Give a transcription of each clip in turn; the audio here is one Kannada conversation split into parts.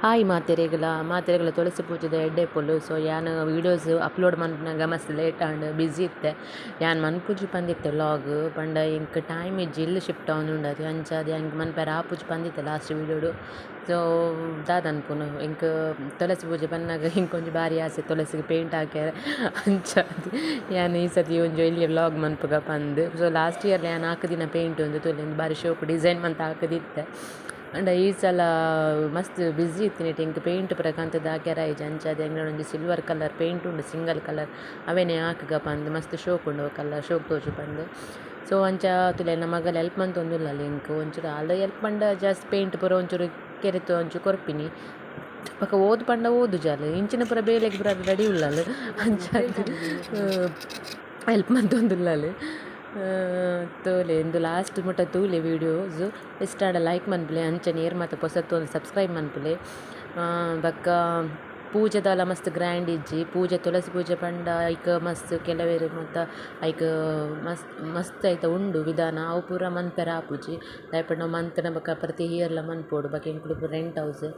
ಹಾಯ್ ಮಾತೆರೆಗ್ಲ ತುಳಸಿ ಪೂಜೆದ ಎಡ್ಡೆ ಪೊಲು. ಸೊ ಯಾನ್ ವೀಡಿಯೋಸ್ ಅಪ್ಲೋಡ್ ಮನ್ಪುನಾಗ ಮಸ್ತ್ ಲೇಟ್ ಆಂಡ್ ಬಿಸಿ ಇತ್ತೆ. ಯಾನ್ ಮನ್ಪುಜಿ ಪಂದಿತ್ತೆ ವ್ಲಾಗ್ ಪಂಡ ಇಂಕ್ ಟೈಮ್ ಇಜ್ಜಿ ಇಲ್ಲಿ ಶಿಫ್ಟ್ ಆವೊಂದುಂಡಾದು ಅಂಚಾದ್ ಎಂಕ್ ಮನ್ಪರೆ ಆಪುಜಿ ಪಂದಿತ್ತೆ ಲಾಸ್ಟ್ ವೀಡಿಯೋಡು. ಸೊ ದಾದ ಅನ್ಪುನು ಇಂಕ್ ತುಳಸಿ ಪೂಜೆ ಪನ್ನಾಗ ಇಂಕೊಂಜಿ ಬಾರಿ ಆಸೆ ತುಳಸಿಗೆ ಪೇಂಟ್ ಹಾಕ್ಯಾರ ಅಂಚಾದ್ ಯಾನ್ ಈ ಸತಿ ಒಂಜಿ ಇಲ್ಲಿ ವ್ಲಾಗ್ ಮನ್ಪುಗ ಪಂದ್. ಸೊ ಲಾಸ್ಟ್ ಇಯರ್ ಯಾನ್ 4 ದಿನ ಪೇಂಟ್ ಒಂದು ತುಲೆಂದು ಬಾರಿ ಶೋಕು ಡಿಸೈನ್ ಮಂತ್ ಹಾಕದಿತ್ತೆ. ಅಂಡ ಈ ಸಲ ಮಸ್ತ್ ಬ್ಯುಸಿ ಇತ್ತಿನಿಟ್ಟು ಇಂಕ್ ಪೇಂಟ್ ಪೂರ ಕಂತುದು ಹಾಕ್ಯಾರ ಐಜಿ ಅಂಚಾದ್ ಎಂಗ್ಲ ಒಂಜಿ ಸಿಲ್ವರ್ ಕಲರ್ ಪೇಂಟ್ ಉಂಡು ಸಿಂಗಲ್ ಕಲರ್ ಅವೇನೆ ಹಾಕುಗ ಪಂದ್ ಮಸ್ತ್ ಶೋಕ್ ಉಂಡು ಕಲರ್ ಶೋಕ್ ತೋಜು ಪಂದ್. ಸೊ ಅಂಚ ತುಲೆ ನಮ್ಮ ಮಗಲ್ ಹೆಲ್ಪ್ ಮಂತೊಂದುಲ್ಲ ಇಂಕ್ ಒಂಚೂರು ಆಲ್ ಹೆಲ್ಪ್ ಪಂಡ ಜಾಸ್ತಿ ಪೇಂಟ್ ಪೂರ ಒಂಚೂರು ಕೆರೆತು ಒಂಚೂರು ಕೊರ್ಪಿನಿ ಪಕ್ಕ ಓದು ಪಂಡ ಓದು ಜಾಲು ಇಂಚಿನ ಪೂರ ಬೇಲೆಗ್ ಪೂರ ರೆಡಿ ಉಳ್ಳಲ್ ಅಂಚಾದ್ ಹೆಲ್ಪ್ ಮಂತೊಂದುಲ್ಲಲ್. ತೋಲೆ ಇಂದು ಲಾಸ್ಟ್ ಮುಟ್ಟ ತೂಲೆ ವೀಡಿಯೋಸ್ ಇಷ್ಟ ಆಡ ಲೈಕ್ ಮನ್ಪುಲೆ ಅಂಚನೆ ಏರ್ ಮಾತ ಪೊಸತ್ತು ಒಂದು ಸಬ್ಸ್ಕ್ರೈಬ್ ಮನ್ಪುಲೆ. ಬಕ್ಕ ಪೂಜೆದಲ ಮಸ್ತ್ ಗ್ರ್ಯಾಂಡ್ ಇಜ್ಜಿ ಪೂಜೆ ತುಳಸಿ ಪೂಜೆ ಪಂಡ ಐಕ್ ಮಸ್ತ್ ಕೆಲವೇರು ಮತ್ತು ಐಕ್ ಮಸ್ತ್ ಐತ ಉಂಡು ವಿಧಾನ ಅವು ಪೂರ ಮನ್ಪೆರ ಆಪುಜಿ ದಾಯಪಂಡ ನಾವು ಮಂತನ ಬಕ್ಕ ಪ್ರತಿ ಇಯರ್ಲ ಮನ್ಪೋಡು ಬಕ್ಕ ಎಂಕುಲು ರೆಂಟ್ ಹೌಸ್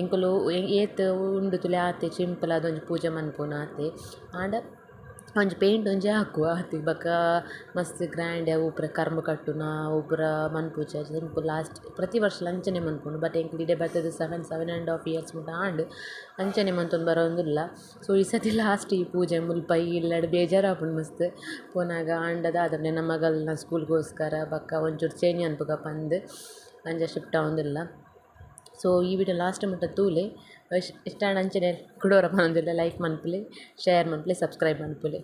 ಎಂಕುಲು ಏತ್ ಉಂಡು ತುಲೆ ಆತೆ ಸಿಂಪಲ್ ಅದೊಂದು ಪೂಜೆ ಮನ್ಪುನ ಆತೆ ಆಂಡ ಒಂಜಿ ಪೇಂಟ್ ಒಂಜಿ ಹಾಕುವ ಆತಿ ಬಕ್ಕ ಮಸ್ತ್ ಗ್ರ್ಯಾಂಡ್ ಅವು ಪೂರ ಕರ್ಮು ಕಟ್ಟುನ ಅವು ಪೂರ ಮನ್ಪುಜಿ ಸಿಂಪಲ್ ಲಾಸ್ಟ್ ಪ್ರತಿ ವರ್ಷ ಅಂಚನೆ ಮನ್ಪುನು ಬಟ್ ಎಂಕ್ಲು ಇಡೆ ಬರ್ತದೆ 7.5 ಇಯರ್ಸ್ ಮುಟ ಆಂಡ್ ಅಂಚನೆ ಮಂತೊಂದು ಬರೋಂದುಲ್ಲ. ಸೊ ಈ ಸತಿ ಲಾಸ್ಟ್ ಈ ಪೂಜೆ ಮುಲ್ಪ ಇಲ್ಲಡ್ ಬೇಜಾರಾಪುಂಡು ಮಸ್ತ್ ಪೋನಾಗ ಆಂಡದ ಆದ್ರೆ ನನ್ನ ಮಗಲ್ನ ಸ್ಕೂಲ್ಗೋಸ್ಕರ ಬಕ್ಕ ಒಂಚೂರು ಚೇಂಜ್ ಅನ್ಪುಗ ಪಂದ್ ಅಂಚ ಶಿಫ್ಟ್ ಆವೊಂದುಲ್ಲ. ಸೊ ಈ ವಿಡಿಯೋ ಲಾಸ್ಟ್ ಮುಟ್ಟ ತೂಲೆ ಇಷ್ಟ ಅಂಚನೆ ಕುಡೋರ ಪನೊಂದುಲ್ಲ ಲೈಕ್ ಮನ್ಪುಲೆ ಶೇರ್ ಮನ್ಪುಲೆ ಸಬ್ಸ್ಕ್ರೈಬ್ ಮನ್ಪುಲೆ.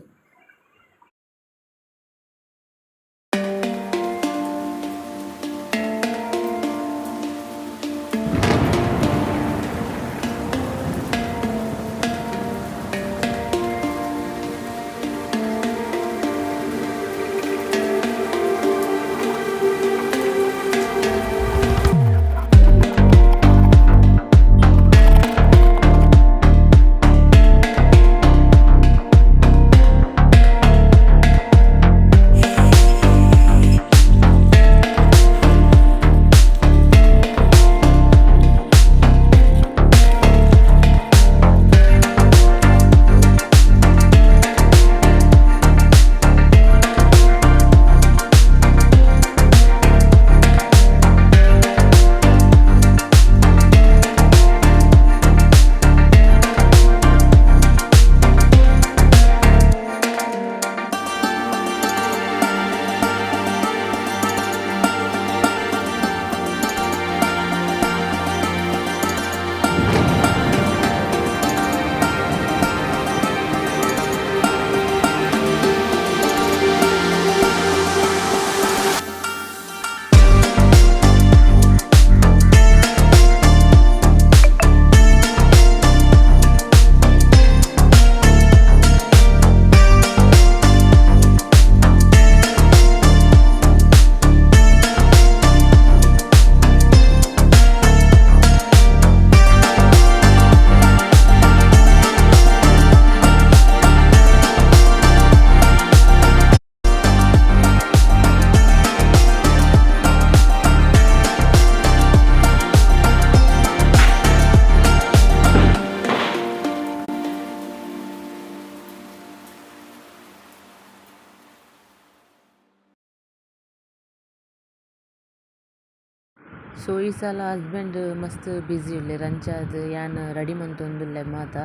ಸೊ ಈ ಸಲ ಹಸ್ಬೆಂಡ್ ಮಸ್ತ್ ಬ್ಯುಸಿ ಉಲ್ಲೆರ್ ಅಂಚಾದ್ ಯಾನ್ ರೆಡಿ ಮಂತೊಂದುಲ್ಲೆ ಮಾತ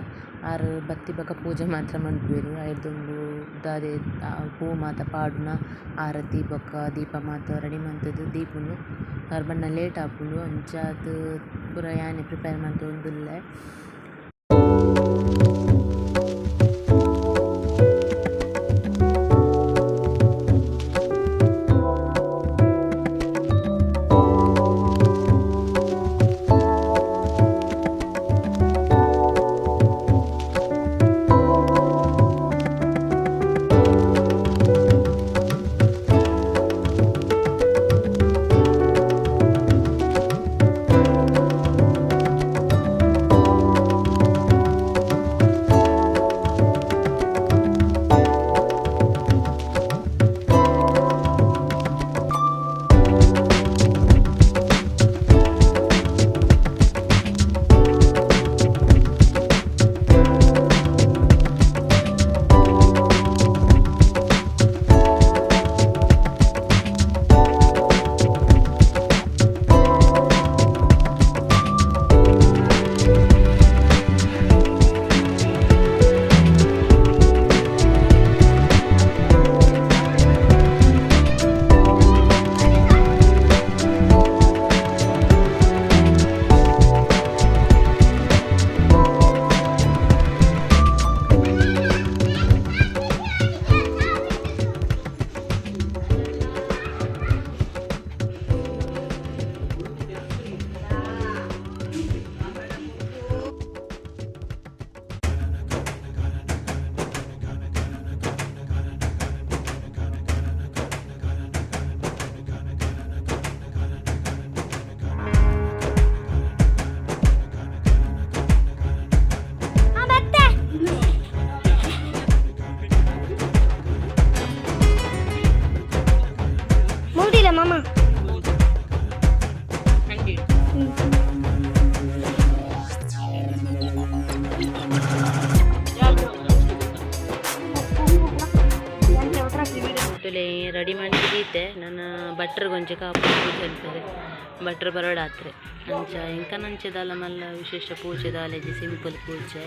ಆರ್ ಬತ್ತಿ ಬಕ್ಕ ಪೂಜೆ ಮಾತ್ರ ಮನ್ಪುವೆರ್ ಐರ್ದೊಂದು ದಾದೆ ಪೂ ಮಾತ ಪಾಡುನ ಆರತಿ ಬೊಕ್ಕ ದೀಪ ಮಾತ ರೆಡಿ ಮಂತುದು ದೀಪುನು ಆರ್ ಬಣ್ಣ ಲೇಟ್ ಆಪುಂಡು ಅಂಚಾದ್ ಪೂರ ಯಾನೆ ಪ್ರಿಪೇರ್ ಮಂತೊಂದುಲ್ಲೆ. ರೆಡಿ ಮಾಡಿದ್ದೀತೆ ನಾನು ಭಟ್ರು ಗೊಂಚೆ ಕಾಪು ಪೂಜೆ ಅಂತಾರೆ ಭಟ್ರು ಬರೋಡಾತ್ರೆ ಅಂಚ ಇಂಕ ನಂಚೆದಲ್ಲ ಮಲ್ಲ ವಿಶೇಷ ಪೂಜೆ ದಾಲೆಜಿ ಸಿಂಪಲ್ ಪೂಜೆ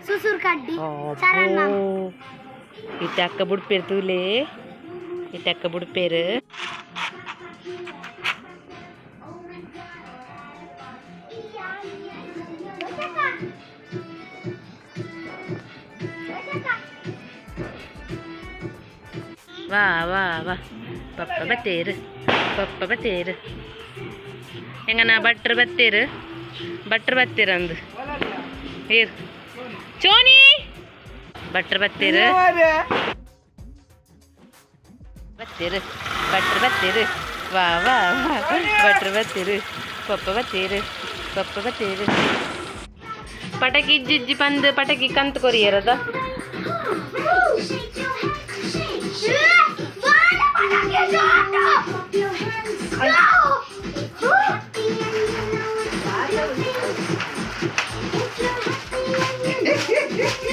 सुसुर कड्डी इतक्क बुड़पेर तूले इतक्क बुड़पेर वाह वाह वाह पप्पा बत्तेर ಎಂಗನ ಭಟ್ರು ಬತ್ತೀರು ಅಂದು ಏರ್ ಚೋನಿ ಭಟ್ರು ಬತ್ತೀರು ವಾ ವಾ ಭಟ್ರು ಬತ್ತೀರು ಪಪ್ಪ ಬತ್ತೀರು ಪಟಕಿ ಇಜ್ಜಿ ಪಂದು ಪಟಕಿ ಕಂತು ಕೊರಿಯರದ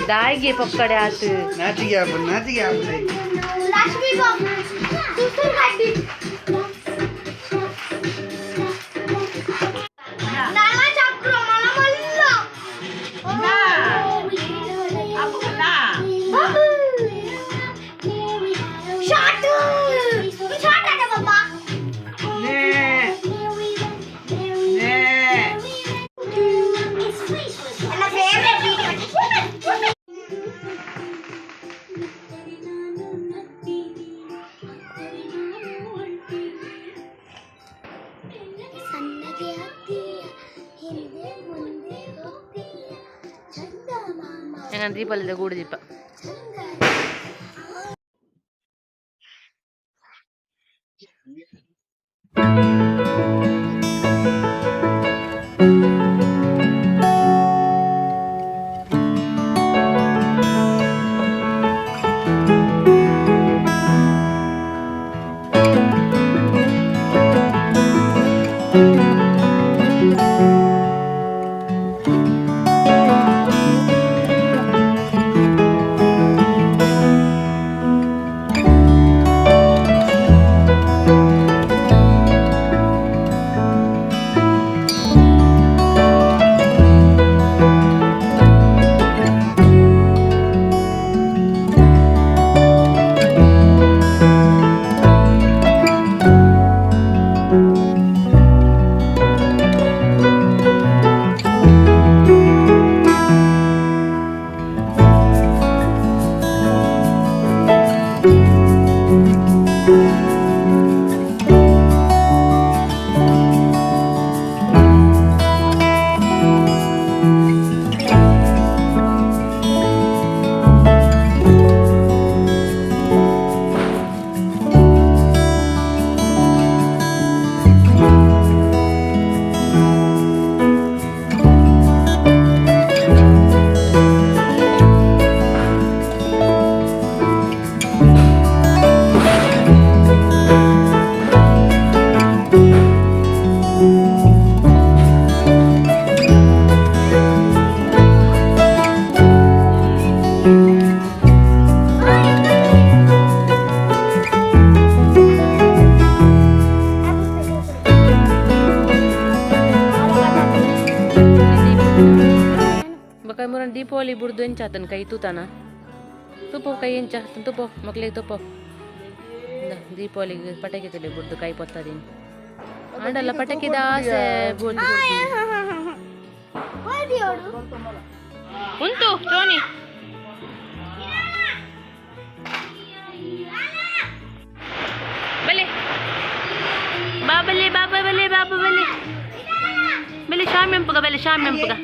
दायगे पकड़े आते नाच गया लक्ष्मी बम सुसुर कड्डी नाला चक्र मला मल्ला ना आपको ना शॉट है बाबा ने my favorite beat yang dipal itu guru dipa. Dipoli burdo enchatan kay tutana. Tupo kay enchatan tupo makle tupo. Dipoli patake tele burdo kay potta din. Andala patake daase boli. Hodi odu. Untu Tony. Bale. Bale. Bale shamyam paga.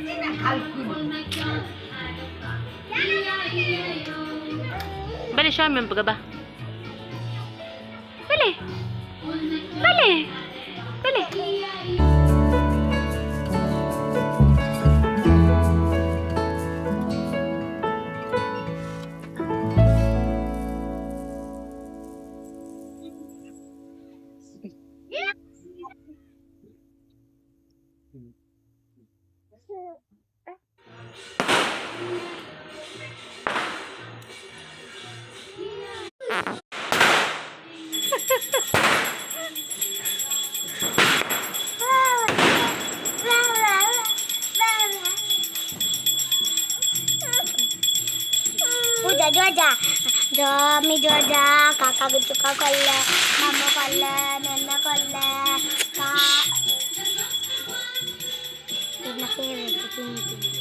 Bale shamyam paga ba. Bale. ಬಲೆ ಬಲೆ Joja, Jomi Joja, kakak suka kolle, mama kolle, nana kolle, kak. Ini favorite ini.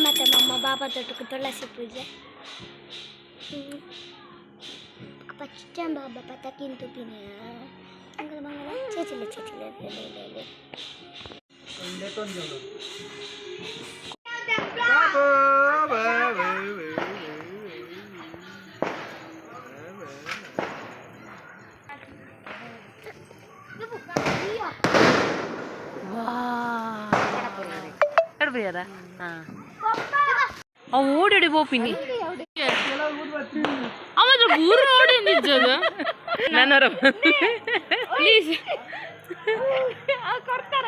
ಮತ್ತೆ ಮಮ್ಮ ಬಾಬಾ ತೊಟ್ಟಕ್ಕೆ ತುಳಸಿ ಪೂಜೆ ಪಚ್ಚ ಬಾಬಾ ಪತಕ್ಕಿಂತು ಪಿನ ಅಂಗಲ ಮಂಗಲ ಚೇಚಿಲೆ ಚೇಚಿಲೆ ಓಡಿ ಬೋಪಿನಿ ಅವತ್ರ ಬೂರ ಓಡಿ ನಿಜದ ನನ್ನವರ ಪ್ಲೀಸ್ ಕೊಡ್ತಾರ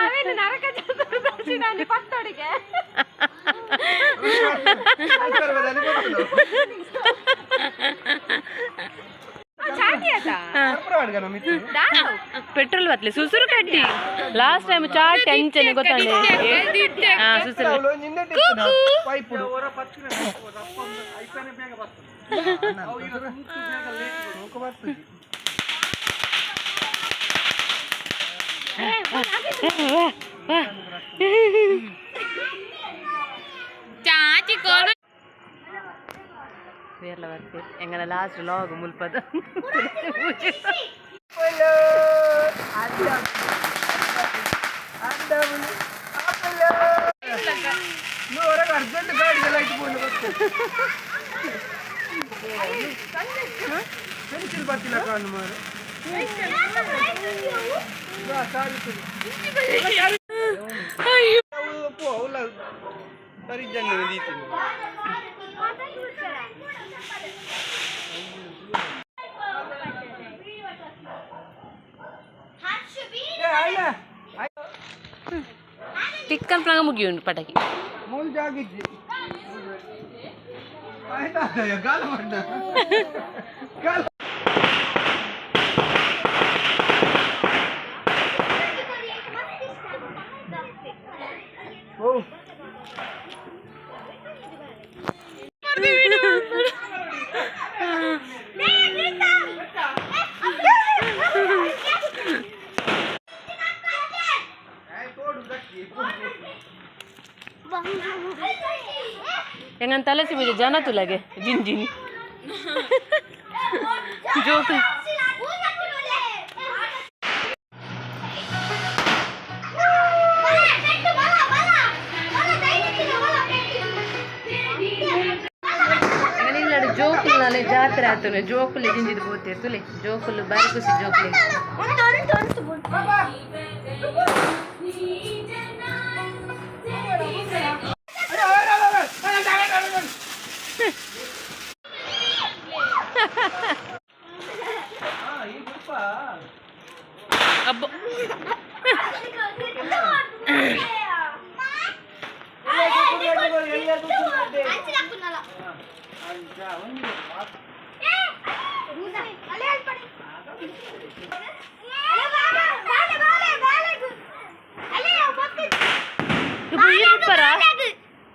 ಆಮೇಲೆ ನರಕ ಚತುರ್ದಶಿ ನಾನು ಪತ್ತೋಡಿಗೆ ಪೆಟ್ರೋಲ್ ಬತ್ಲೆ ಸುಸುರು ಕಟ್ಟಿ ಲಾಸ್ಟ್ ಟೈಮ್ ಚಾ ಟೆನ್ಷನ್ ಗೊತ್ತಾಳೆ ಸುಸುರು ചാച്ചി കോട് വേറെ വർക്ക് എങ്ങനെ ലാസ്റ്റ് ലോഗ് മുൽപ്പത് ಅರ್ಜೆಂಟ್ ಗಾಡಿಗೆಲ್ಲ ಇಟ್ಕೊಂಡು ಪೆನ್ಸಿಲ್ ಬರ್ತಿಲ್ಲ ಕಾಣು ಮಾರು ಸರಿ ಜಂಗ ನಡೀತೀನಿ ಟಿಕ್ಕನ್ ಪ್ಲಾಂಗ ಮುಗಿಯುಂಡು ಪಟಾಕಿ ಮೂಲ್ ಜಾಗಿದ್ದಿ ಆಯ್ತಾ ಗಾಲ ಮಾಡ್ದ ಗಾಲ ಓ Jangan tala si Buja jana tu lagi jin joke ಜೋಕುಲು ನಾಳೆ ಜಾತ್ರೆ ಆತನೆ ಜೋಕುಲು ಜಿಂಜಿದು ಹೋಗ್ತೇವೆ ತುಲೆ ಜೋಕುಲು ಬಾರಿ ಖುಷಿ ಜೋಕುಲೆ ಅಬ್ಬ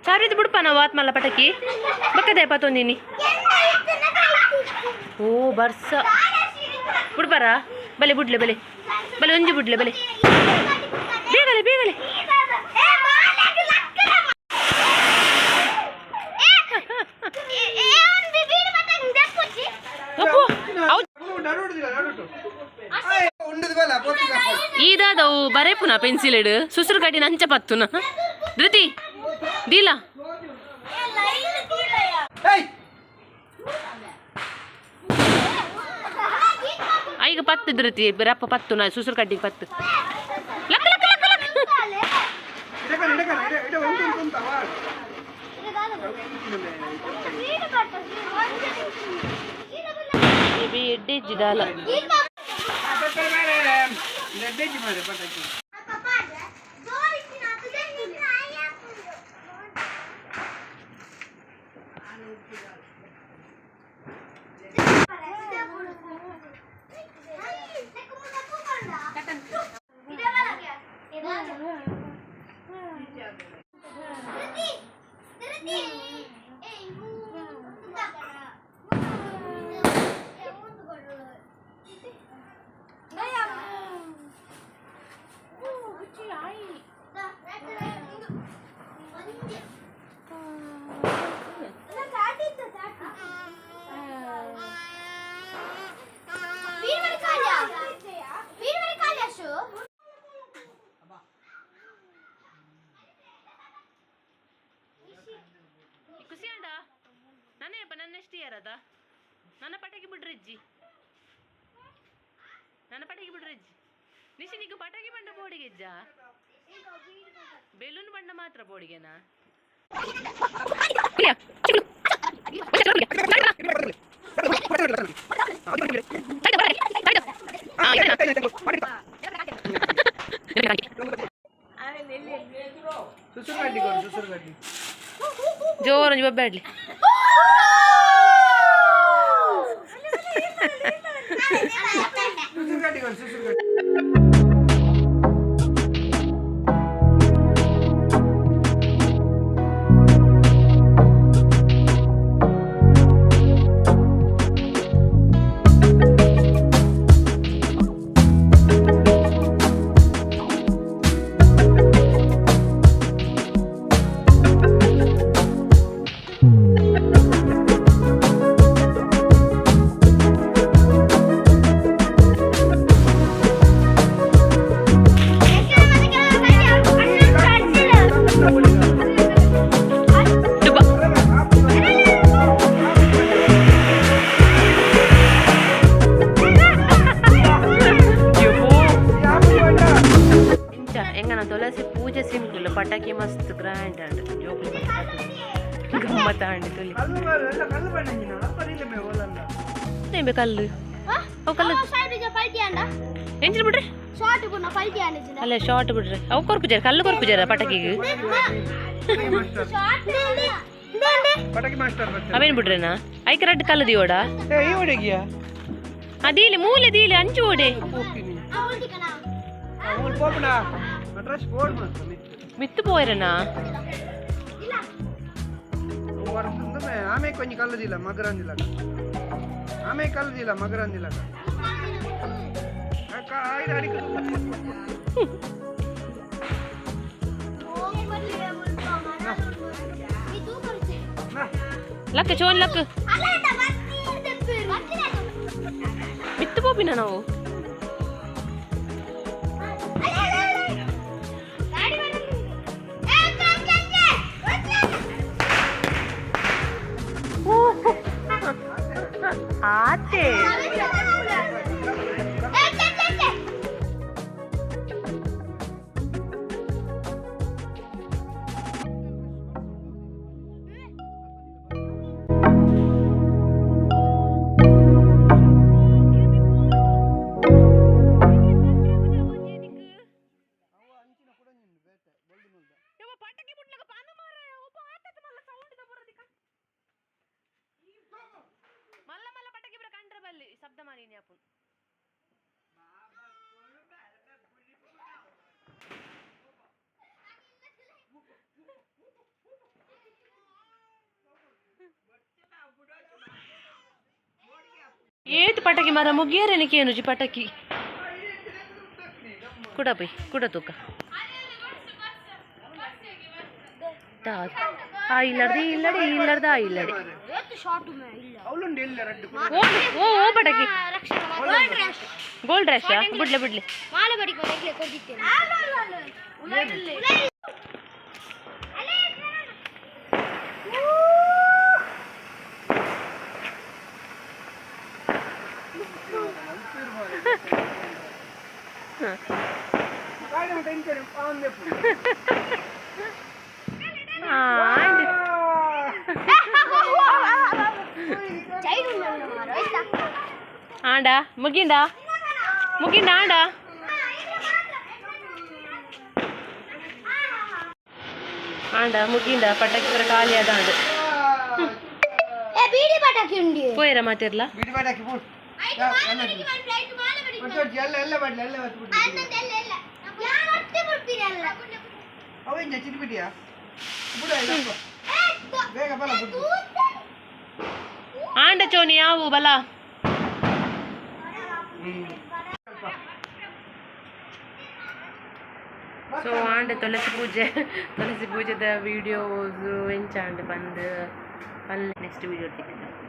चारिद बुड़पना वात मला पटकी बकदे पतोंदिनी ओ बर्स ಬರ ಬಲೆ ಬುಡ್ಲೆ ಬಲೆ ಬಲೆ ಒಂಜಿ ಬುಡ್ಲೆ ಬಲೆ ಬೇಗಲೆ ಬೇಗಲೆ ಈದಾದವು ಬರೇಪುನ ಪೆನ್ಸಿಲ್ ಇಡು ಸುಸುರು ಕಟ್ಟಿನ ಅಂಚ ಪತ್ತುನ ಧೃತಿ ದೀಲ ಈಗ ಪತ್ತು ಧೃತಿ ಬರಪ್ಪ ಪತ್ತು ನಾ ಸುಸುರು ಕಟ್ಟಿಗೆ ಪತ್ತು ಲಕ್ ಲಕ್ ಲಕ್ ಲಕ್ ಎಡ್ಡೆ ಜಿದಾಲ ಖುಷಿ ಅಂಡ ನಾನೇಪ್ಪ ನನ್ನಷ್ಟು ಯಾರದ ನನ್ನ ಪಟಾಕಿ ಬಿಡ್ರಜ್ಜಿ ನನ್ನ ಪಟಾಕಿ ಬಿಡ್ರಜ್ಜಿ ನಿಶಿನಿಗೆ ಪಟಾಕಿ ಬಂಡ ಬೋಡಿಗೆಜ್ಜ ಬೆಲೂನ್ ಬಣ್ಣ ಮಾತ್ರ ಬೋಡಿಗೆನಾ ಜೋರು ಬಬ್ಬ್ಯಾಡ್ಲಿ ತುಳಸಿ ಪೂಜೆ ಸಿಂಪಲ್ ಪಟಾಕಿ ಮಸ್ತ್ ಗ್ರ್ಯಾಂಡ್ ಅಂಡ್ ಜೋಕ್ಲಿ ಗಮ್ಮತ್ತ ಅಂಡಿ ತುಳಿ ಏನ್ ಬೇಕಲ್ಲು ಅವು ಕಲ್ಲು ಎಂಚಿನ ಬಿಡ್ರಿ ಅಲ್ಲ ಶಾರ್ಟ್ ಬಿಡ್ರಿ ಅವು ಕೊರ್ಪುಜಾರ ಕಲ್ಲು ಕೊರ್ಪುಜಾರ ಪಟಾಕಿಗೆ ಅವೇನು ಬಿಡ್ರೇನಾ ಐಕೆ ರೆಡ್ ಕಲ್ಲು ದೀವೋಡ ಅದೀಲಿ ಮೂಲೆ ದೀಲಿ ಅಂಚು ಓಡೆ మిత్తు పోయరనా ఆమె కొంచెం కళ్ళదిలా మగరందిలాగా ఆమె కళ్ళదిలా మగరందిలాగా అడిగి లక్ చోన్ లక్ మిత్తు పోపినా ನಾವು ಆತೆ ಮಲ್ಲ ಮಲ್ಲ ಪಟಾಕಿ ಬರ ಕಂಡ್ರೆ ಬಲ್ಲಿ ಶಬ್ದ ಮಾಡಿ ಏತ್ ಪಟಾಕಿ ಮರ ಮುಗಿಯರೇನಕ್ಕೆ ಏನು ಜಿ ಪಟಾಕಿ ಕುಡ ಬೈ ಕುಡ ತೂಕ ಇಲ್ಲರ್ದ ಅವಳುಂಡು ಎಲ್ಲ ರೆಡ್ ಓ ಪಟಾಕಿ ಗೋಲ್ಡ್ ರ್ಯಾಶ್ ಬಿಡ್ಲೆ ಆಂಡ ಮುಗಿಂಡ ಆಂಡ ಮುಗಿಂಡ ಪಟಾಕಿ ಪೂರ ಖಾಲಿ ಅದ ಆಂಡ್ ಬೀಡಿ ಪಟಾಕಿ ಉಂಡಿ ಪೋಯರ ಮಾತಿರ್ಲ ಬಿಡಿ ಪಟಾಕಿ ಬಿಡು ಎಲ್ಲ ಮಾಡ್ಲಿ ಎಲ್ಲ ಅವೇಂಜ ಚಿಟ್ಬಿಟ್ಟಿಯಾ ಬಿಡ ಬೇಗ ಬಲ ಬಿಡು ಆಂಡ ಚೋನಿ ಯಾವು ಬಲ ಸೊ ಆಂಡ ತುಳಸಿ ಪೂಜೆದ ವಿಡಿಯೋಸ್ ಎಂಚಾಂಡ್ ಬಂದು ನೆಕ್ಸ್ಟ್ ವಿಡಿಯೋ ತೆಗೆದ